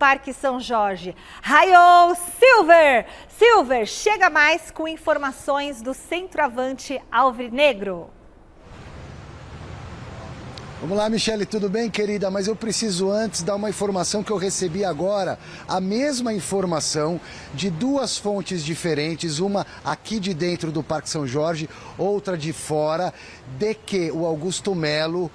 Parque São Jorge. Raio Silver! Silver chega mais com informações do centroavante alvinegro. Vamos lá, Michele, tudo bem, querida? Mas eu preciso antes dar uma informação que eu recebi agora. A mesma informação de duas fontes diferentes, uma aqui de dentro do Parque São Jorge, outra de fora, de que o Augusto Melo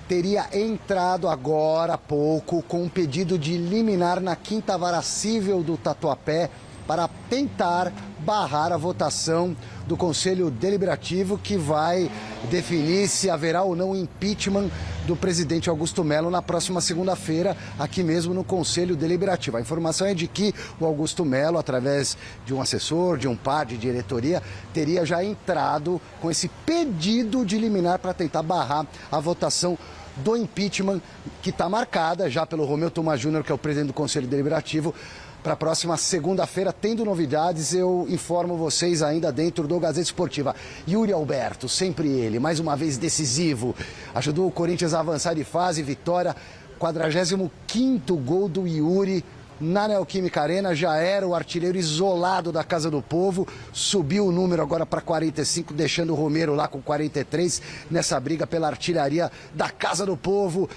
teria entrado agora há pouco com um pedido de liminar na 5ª Vara Cível do Tatuapé para tentar barrar a votação do Conselho Deliberativo que vai definir se haverá ou não impeachment do presidente Augusto Melo na próxima segunda-feira, aqui mesmo no Conselho Deliberativo. A informação é de que o Augusto Melo, através de um assessor, de um par de diretoria, teria já entrado com esse pedido de liminar para tentar barrar a votação do impeachment, que está marcada já pelo Romeu Thomaz Júnior, que é o presidente do Conselho Deliberativo, para a próxima segunda-feira. Tendo novidades, eu informo vocês ainda dentro do Gazeta Esportiva. Yuri Alberto, sempre ele, mais uma vez decisivo, ajudou o Corinthians a avançar de fase, vitória, 45º gol do Yuri na Neoquímica Arena, já era o artilheiro isolado da Casa do Povo, subiu o número agora para 45, deixando o Romero lá com 43, nessa briga pela artilharia da Casa do Povo,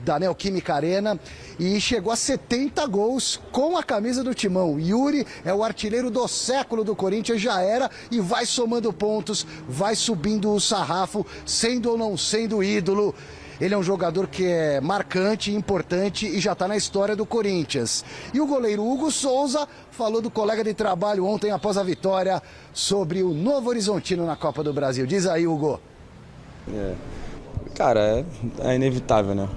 da Neoquímica Arena, e chegou a 70 gols com a camisa do Timão. Yuri é o artilheiro do século do Corinthians, já era, e vai somando pontos, vai subindo o sarrafo, sendo ou não sendo ídolo. Ele é um jogador que é marcante, importante e já está na história do Corinthians. E o goleiro Hugo Souza falou do colega de trabalho ontem após a vitória sobre o Novo Horizontino na Copa do Brasil. Diz aí, Hugo. Cara, é inevitável, né?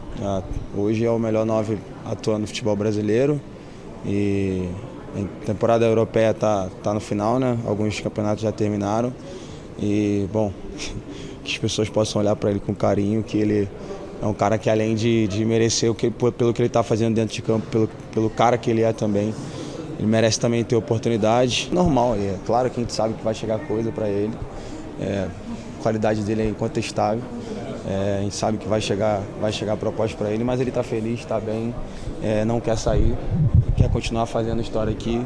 Hoje é o melhor 9 atuando no futebol brasileiro e a temporada europeia tá no final, né? Alguns campeonatos já terminaram e, bom, que as pessoas possam olhar para ele com carinho, que ele é um cara que, além de merecer pelo que ele está fazendo dentro de campo, pelo cara que ele é também, ele merece também ter oportunidade. Normal, é claro que a gente sabe que vai chegar coisa para ele, a qualidade dele é incontestável, a gente sabe que vai chegar a proposta para ele, mas ele está feliz, está bem, não quer sair, quer continuar fazendo história aqui.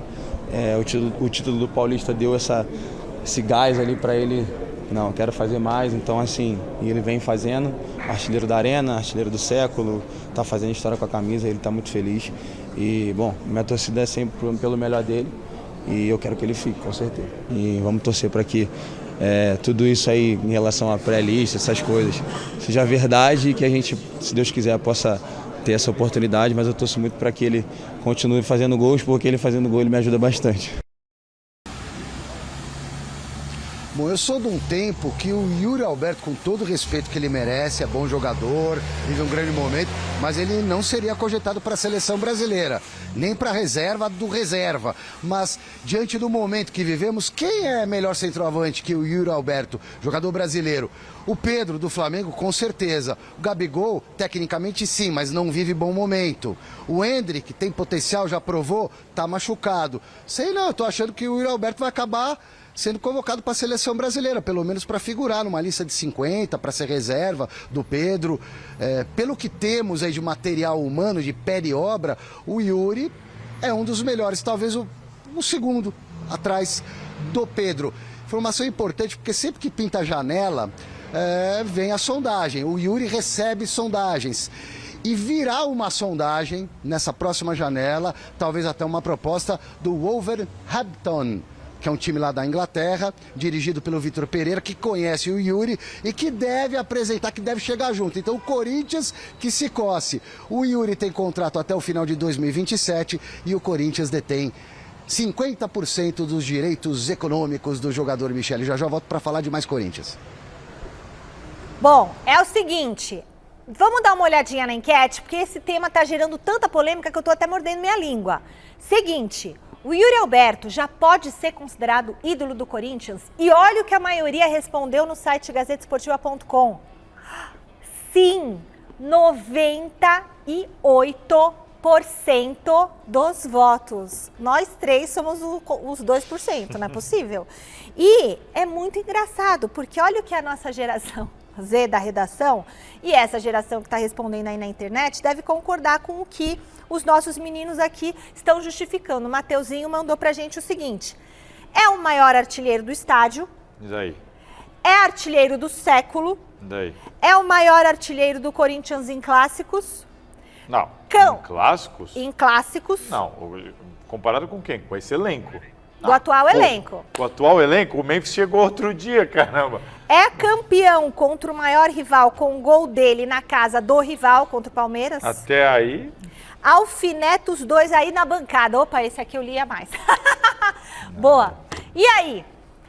O título do Paulista deu esse gás ali para ele. Não, quero fazer mais, então assim, e ele vem fazendo, artilheiro da Arena, artilheiro do século, tá fazendo história com a camisa, ele tá muito feliz. E, bom, minha torcida é sempre pelo melhor dele e eu quero que ele fique, com certeza. E vamos torcer para que tudo isso aí em relação à pré-lista, essas coisas, seja verdade e que a gente, se Deus quiser, possa ter essa oportunidade, mas eu torço muito para que ele continue fazendo gols, porque ele fazendo gol ele me ajuda bastante. Bom, eu sou de um tempo que o Yuri Alberto, com todo o respeito que ele merece, é bom jogador, vive um grande momento, mas ele não seria cogitado para a seleção brasileira, nem para a reserva do reserva. Mas, diante do momento que vivemos, quem é melhor centroavante que o Yuri Alberto, jogador brasileiro? O Pedro, do Flamengo, com certeza. O Gabigol, tecnicamente sim, mas não vive bom momento. O Endrick, tem potencial, já provou, tá machucado. Sei não, eu tô achando que o Yuri Alberto vai acabar sendo convocado para a seleção brasileira, pelo menos para figurar numa lista de 50, para ser reserva do Pedro. Pelo que temos aí de material humano, de pé de obra, o Yuri é um dos melhores, talvez o segundo atrás do Pedro. Informação importante, porque sempre que pinta a janela, vem a sondagem. O Yuri recebe sondagens. E virá uma sondagem nessa próxima janela, talvez até uma proposta do Wolverhampton, que é um time lá da Inglaterra, dirigido pelo Vitor Pereira, que conhece o Yuri e que deve apresentar, que deve chegar junto. Então o Corinthians que se coce. O Yuri tem contrato até o final de 2027 e o Corinthians detém 50% dos direitos econômicos do jogador Michele. Já volto para falar de mais Corinthians. Bom, é o seguinte, vamos dar uma olhadinha na enquete, porque esse tema tá gerando tanta polêmica que eu tô até mordendo minha língua. Seguinte, o Yuri Alberto já pode ser considerado ídolo do Corinthians? E olha o que a maioria respondeu no site gazetesportiva.com. Sim, 98% dos votos. Nós três somos os 2%, não é possível? E é muito engraçado, porque olha o que a nossa geração Z da redação, e essa geração que está respondendo aí na internet deve concordar com o que os nossos meninos aqui estão justificando. O Mateuzinho mandou pra gente o seguinte: é o maior artilheiro do estádio, Isso aí. é artilheiro do século, Daí. é o maior artilheiro do Corinthians em clássicos. Não. Cão. Em clássicos? Em clássicos Não. Comparado com quem? Com esse elenco. do atual elenco. O atual elenco, o Memphis chegou outro dia, caramba. É campeão contra o maior rival com o gol dele na casa do rival contra o Palmeiras. Até aí, Alfineta os dois aí na bancada. Opa, esse aqui eu lia mais. Boa. E aí?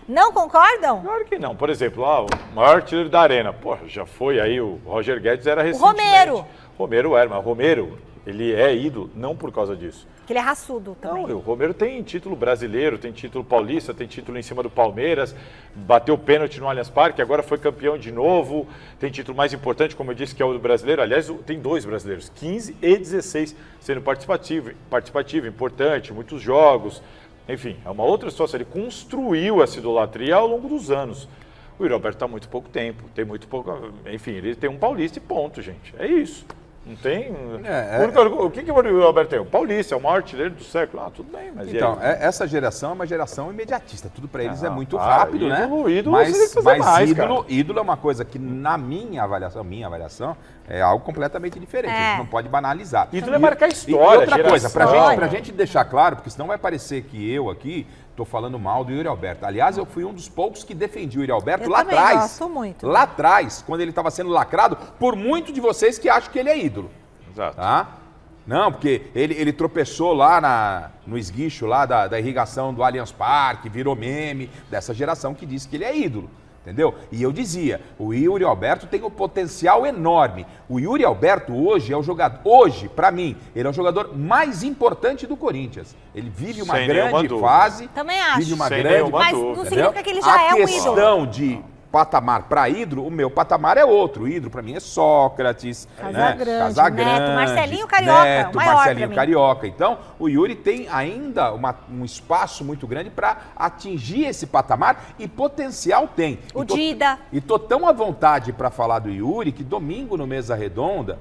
Não concordam? claro que não. Por exemplo, o maior artilheiro da Arena. Pô, já foi aí, o Roger Guedes era recentemente. Romero. Romero era, mas o Romero, ele é ídolo não por causa disso. Que ele é raçudo também. Não, o Romero tem título brasileiro, tem título paulista, tem título em cima do Palmeiras, bateu pênalti no Allianz Parque, agora foi campeão de novo, tem título mais importante, como eu disse, que é o do brasileiro. Aliás, tem 2 brasileiros, 15 e 16, sendo participativo, importante, muitos jogos. Enfim, é uma outra situação. Ele construiu essa idolatria ao longo dos anos. O Yuri Alberto está há muito pouco tempo, tem muito pouco. Enfim, ele tem um paulista e ponto, gente. É isso. Não tem. O que o Yuri Alberto tem? O paulista, é o maior artilheiro do século. Ah, tudo bem, mas. Então, e aí? essa geração é uma geração imediatista. Tudo para eles é muito para, rápido, ídolo, né? você tem que fazer mais, ídolo é uma coisa que, na minha avaliação, é algo completamente diferente. A gente não pode banalizar. Ídolo é marcar história, E outra coisa, geração. pra gente deixar claro, porque senão vai parecer que eu aqui estou falando mal do Yuri Alberto. Aliás, eu fui um dos poucos que defendi o Yuri Alberto Eu lá também atrás. gosto muito. Lá atrás, quando ele estava sendo lacrado por muitos de vocês que acham que ele é ídolo. Exato. Tá? Não, porque ele tropeçou lá no esguicho lá da irrigação do Allianz Parque, virou meme dessa geração que disse que ele é ídolo. Entendeu? E eu dizia, o Yuri Alberto tem um potencial enorme. O Yuri Alberto hoje é o jogador, para mim, ele é o jogador mais importante do Corinthians. Ele vive uma Sem nenhuma grande dúvida. fase. Também acho. Vive uma Sem grande nenhuma Mas dúvida. não entendeu? significa que ele já é um ídolo. A questão de patamar para ídolo, o meu patamar é outro. O ídolo para mim é Sócrates, Casagrande, Neto, Marcelinho Carioca, Neto, o maior Marcelinho pra mim. Carioca. Então, o Yuri tem ainda um espaço muito grande para atingir esse patamar e potencial tem. O Dida. E tô tão à vontade para falar do Yuri que domingo no Mesa Redonda,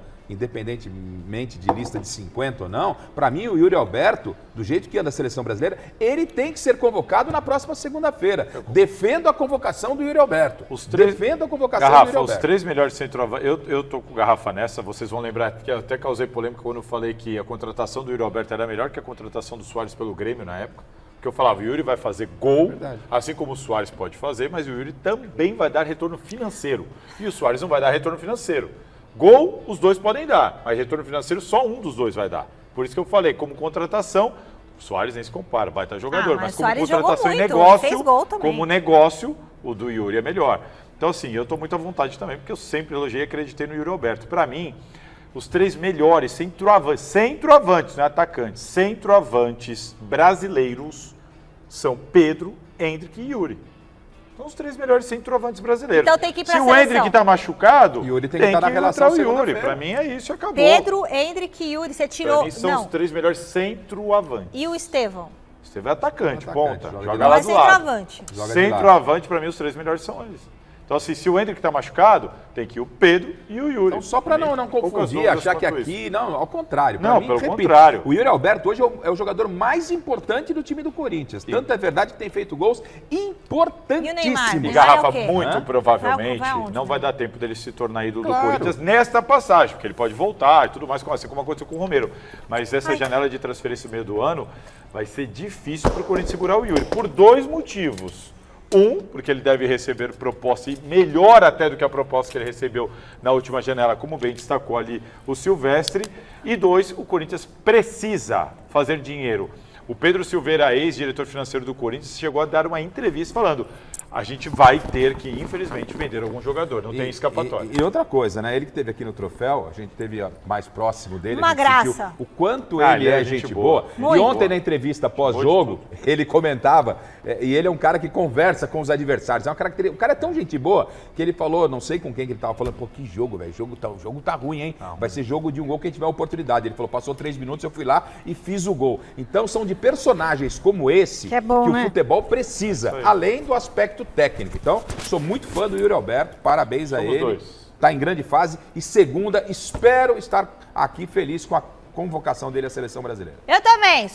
independentemente de lista de 50 ou não, para mim o Yuri Alberto, do jeito que anda a seleção brasileira, ele tem que ser convocado na próxima segunda-feira. Defendo a convocação do Yuri Alberto. Defendo a convocação do Yuri Garrafa, os Alberto. 3 melhores centroavantes. Eu tô com Garrafa nessa, vocês vão lembrar que eu até causei polêmica quando eu falei que a contratação do Yuri Alberto era melhor que a contratação do Suárez pelo Grêmio na época. Porque eu falava, o Yuri vai fazer gol, Verdade. assim como o Suárez pode fazer, mas o Yuri também vai dar retorno financeiro. E o Suárez não vai dar retorno financeiro. Gol, os dois podem dar, mas retorno financeiro só um dos dois vai dar. Por isso que eu falei, como contratação, o Suárez nem se compara, vai estar jogador, mas mas como Suárez jogou contratação e muito, negócio, fez gol também. como negócio, o do Yuri é melhor. Então assim, eu estou muito à vontade também, porque eu sempre elogiei e acreditei no Yuri Alberto. Para mim, os 3 melhores centroavantes, não é atacantes, centroavantes brasileiros são Pedro, Endrick e Yuri. São os 3 melhores centroavantes brasileiros. Então tem que ir pra Se o seleção. Endrick tá machucado, Yuri tem que estar na entrar relação o Yuri. segunda-feira. Pra mim é isso, acabou. Pedro, Endrick e Yuri. Você Pra tirou. mim são Não. os 3 melhores centroavantes. E o Estevão? Você vai atacante, Atacante, ponta. joga Joga de lá Não é do lado. centroavante. Joga de Centroavante, pra mim, os 3 melhores são eles. Então, assim, se o Endrick tá machucado, tem que ir o Pedro e o Yuri. Então, só para não Poucas confundir, dúvidas achar que quanto aqui... Não, ao contrário. Pra Não, mim, pelo repito, contrário. O Yuri Alberto hoje é o jogador mais importante do time do Corinthians. Tanto é verdade que tem feito gols importantíssimos. E o Neymar? E Neymar Garrafa, é o quê? muito Hã? provavelmente, Vai aonde, não né? vai dar tempo dele se tornar ídolo Claro. do Corinthians nesta passagem, porque ele pode voltar e tudo mais, assim como aconteceu com o Romero. Mas essa janela de transferência no meio do ano vai ser difícil para o Corinthians segurar o Yuri, por 2 motivos. Porque ele deve receber proposta, e melhor até do que a proposta que ele recebeu na última janela, como bem destacou ali o Silvestre. E 2, o Corinthians precisa fazer dinheiro. O Pedro Silveira, ex-diretor financeiro do Corinthians, chegou a dar uma entrevista falando: a gente vai ter que, infelizmente, vender algum jogador, não tem escapatória. E outra coisa, né? Ele que esteve aqui no troféu, a gente esteve mais próximo dele. Uma a gente sentiu graça. o quanto Ah, ele é gente boa. Muito. E ontem na entrevista pós-jogo, ele comentava, e ele é um cara que conversa com os adversários. É uma característica. O cara é tão gente boa que ele falou, não sei com quem que ele estava falando, pô, que jogo, velho. O jogo tá ruim, hein? Vai ser jogo de um gol quem tiver oportunidade. Ele falou, passou 3 minutos, eu fui lá e fiz o gol. Então são de personagens como esse Que é bom, que né? o futebol precisa, além do aspecto aspecto técnico. Então, sou muito fã do Yuri Alberto, parabéns a Somos ele. dois. Está em grande fase. E segunda, espero estar aqui feliz com a convocação dele à seleção brasileira. Eu também.